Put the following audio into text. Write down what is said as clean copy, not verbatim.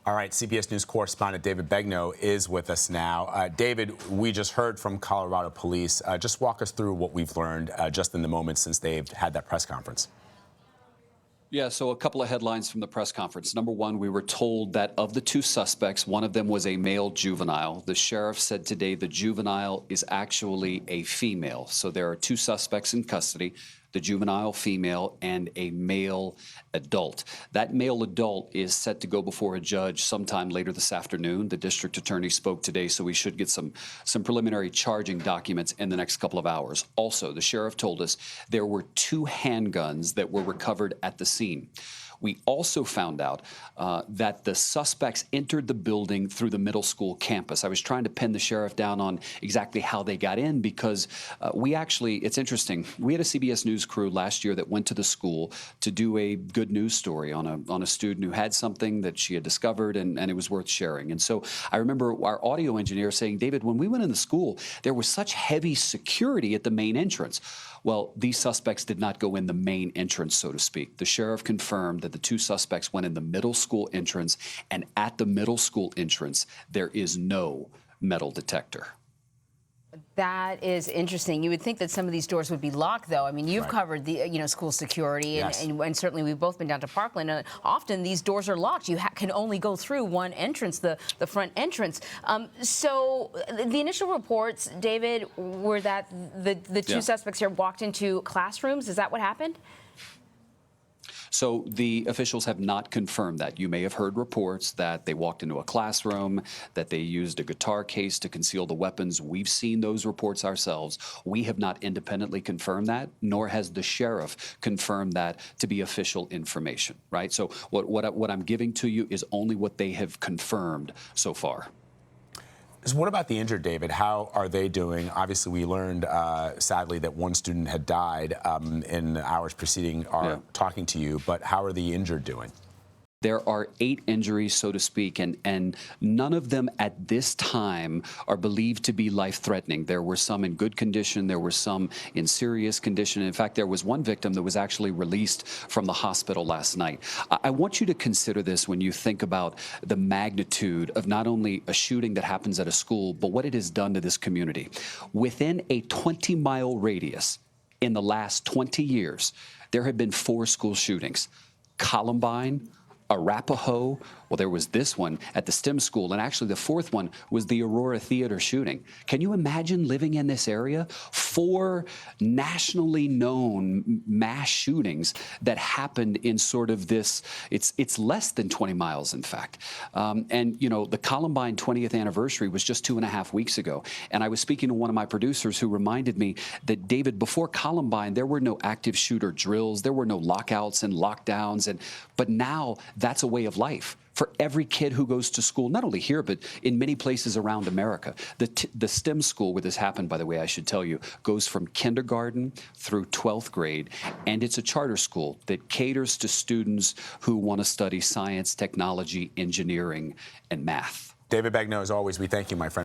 All right, CBS News correspondent David Begnaud is with us now. David, we just heard from Colorado police. Just walk us through what we've learned just in the moments since they've had that press conference. Yeah, so a couple of headlines from the press conference. Number one, we were told that of the two suspects, one of them was a male juvenile. The sheriff said today the juvenile is actually a female. So there are two suspects in custody, the juvenile female and a male adult. That male adult is set to go before a judge sometime later this afternoon. The district attorney spoke today, so we should get some preliminary charging documents in the next couple of hours. Also, the sheriff told us there were 2 handguns that were recovered at the scene. We also found out that the suspects entered the building through the middle school campus. I was trying to pin the sheriff down on exactly how they got in because it's interesting. We had a CBS News crew last year that went to the school to do a good news story on a student who had something that she had discovered and it was worth sharing. And so I remember our audio engineer saying, David, when we went in the school, there was such heavy security at the main entrance. Well, these suspects did not go in the main entrance, so to speak. The sheriff confirmed that the 2 suspects went in the middle school entrance, and at the middle school entrance, there is no metal detector. That is interesting. You would think that some of these doors would be locked, though. I mean, you've Right. covered the, school security, Yes. and certainly we've both been down to Parkland. And often these doors are locked. You can only go through one entrance, the front entrance. So the initial reports, David, were that the two suspects here walked into classrooms. Is that what happened? So the officials have not confirmed that. You may have heard reports that they walked into a classroom, that they used a guitar case to conceal the weapons. We've seen those reports ourselves. We have not independently confirmed that, nor has the sheriff confirmed that to be official information, right? So what I'm giving to you is only what they have confirmed so far. So what about the injured, David? How are they doing? Obviously, we learned, sadly, that one student had died in the hours preceding our talking to you, but how are the injured doing? There are 8 injuries, so to speak, and none of them at this time are believed to be life-threatening. There were some in good condition. There were some in serious condition. In fact, there was one victim that was actually released from the hospital last night. I want you to consider this when you think about the magnitude of not only a shooting that happens at a school, but what it has done to this community. Within a 20-mile radius in the last 20 years, there have been 4 school shootings. Columbine, Arapahoe, well, there was this one at the STEM School, and actually the 4th one was the Aurora Theater shooting. Can you imagine living in this area? 4 nationally known mass shootings that happened in sort of this, it's less than 20 miles, in fact. And, the Columbine 20th anniversary was just 2.5 weeks ago. And I was speaking to one of my producers who reminded me that, David, before Columbine, there were no active shooter drills. There were no lockouts and lockdowns. But now that's a way of life for every kid who goes to school, not only here, but in many places around America. The STEM school where this happened, by the way, I should tell you, goes from kindergarten through 12th grade, and it's a charter school that caters to students who want to study science, technology, engineering, and math. David Begnaud, as always, we thank you, my friend.